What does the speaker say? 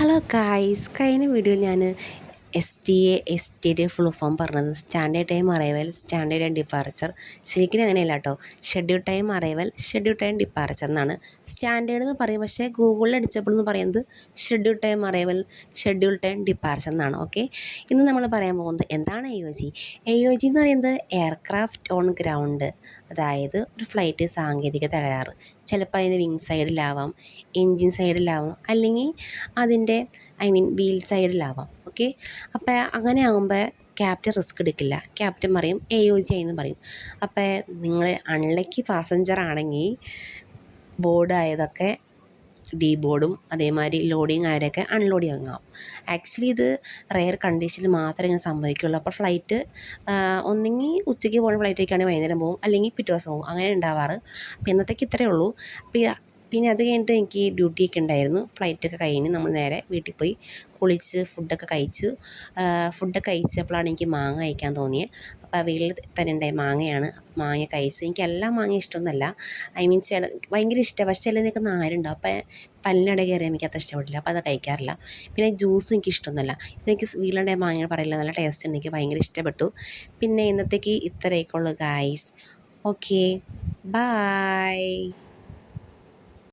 Hello guys, കഴിഞ്ഞ വീഡിയോയിൽ ഞാൻ STA ഫുൾ ഫോം പറഞ്ഞത് standard time arrival, standard and departure. ശരിക്കും അങ്ങനെയല്ല കേട്ടോ. Schedule time arrival, schedule time departure എന്നാണ്. സ്റ്റാൻഡേർഡ് എന്ന് പറയും, പക്ഷേ ഗൂഗിളിൽ അടിച്ചപ്പോൾ എന്ന് പറയുന്നത് schedule time arrival, schedule time departure എന്നാണ്. ഓക്കെ, ഇന്ന് നമ്മൾ പറയാൻ പോകുന്നത് എന്താണ് AOG. AOG എന്ന് പറയുന്നത് എയർക്രാഫ്റ്റ് ഓൺ ഗ്രൗണ്ട്, അതായത് ഒരു ഫ്ലൈറ്റ് സാങ്കേതിക തകരാറ്. ചിലപ്പോൾ അതിന് വിങ് സൈഡിലാവാം, എൻജിൻ സൈഡിലാവാം, അല്ലെങ്കിൽ അതിൻ്റെ വീൽ സൈഡിലാവാം. ഓക്കെ, അപ്പോൾ അങ്ങനെ ആകുമ്പോൾ ക്യാപ്റ്റൻ റിസ്ക് എടുക്കില്ല. ക്യാപ്റ്റൻ പറയും AOG എന്ന് പറയും. അപ്പോൾ നിങ്ങൾ അൺലക്കി പാസഞ്ചർ ആണെങ്കിൽ ബോർഡ് ആയതൊക്കെ ഡീബോർഡും അതേമാതിരി ലോഡിങ് ആയതൊക്കെ അൺലോഡ് ചെയ്യാം. ആക്ച്വലി ഇത് റെയർ കണ്ടീഷനിൽ മാത്രമേ ഇങ്ങനെ സംഭവിക്കുള്ളൂ. അപ്പോൾ ഫ്ലൈറ്റ് ഒന്നെങ്കിൽ ഉച്ചയ്ക്ക് പോകുന്ന ഫ്ലൈറ്റൊക്കെയാണെങ്കിൽ വൈകുന്നേരം പോകും, അല്ലെങ്കിൽ പിറ്റേ ദിവസം പോകും, അങ്ങനെ ഉണ്ടാവാറ്. അപ്പോൾ ഇന്നത്തേക്ക് ഇത്രയേ ഉള്ളൂ. പിന്നെ അത് കഴിഞ്ഞിട്ട് എനിക്ക് ഡ്യൂട്ടിയൊക്കെ ഉണ്ടായിരുന്നു. ഫ്ലൈറ്റൊക്കെ കഴിഞ്ഞ് നമ്മൾ നേരെ വീട്ടിൽ പോയി കുളിച്ച് ഫുഡൊക്കെ കഴിച്ചപ്പോഴാണ് എനിക്ക് മാങ്ങ കഴിക്കാൻ തോന്നിയത്. അപ്പോൾ വീട്ടിൽ തന്നെ ഉണ്ടായ മാങ്ങയാണ്. മാങ്ങ കഴിച്ച് എനിക്ക് എല്ലാ മാങ്ങ ഇഷ്ടമൊന്നുമല്ല. ഭയങ്കര ഇഷ്ടമാണ്, പക്ഷേ ചിലതിനൊക്കെ നാരുണ്ടാവും. അപ്പോൾ പല്ലിനിട കയറിയാൽ എനിക്ക് അത്ര ഇഷ്ടപ്പെട്ടില്ല, അപ്പോൾ അത് കഴിക്കാറില്ല. പിന്നെ ജ്യൂസും എനിക്ക് ഇഷ്ടമൊന്നുമല്ല. ഇതെനിക്ക് വീട്ടിലുണ്ടായ മാങ്ങ പറയില്ല, നല്ല ടേസ്റ്റ് ഉണ്ട്, എനിക്ക് ഭയങ്കര ഇഷ്ടപ്പെട്ടു. പിന്നെ ഇന്നത്തേക്ക് ഇത്രയൊക്കെ ഉള്ളൂ ഗായ്സ്. Okay, by.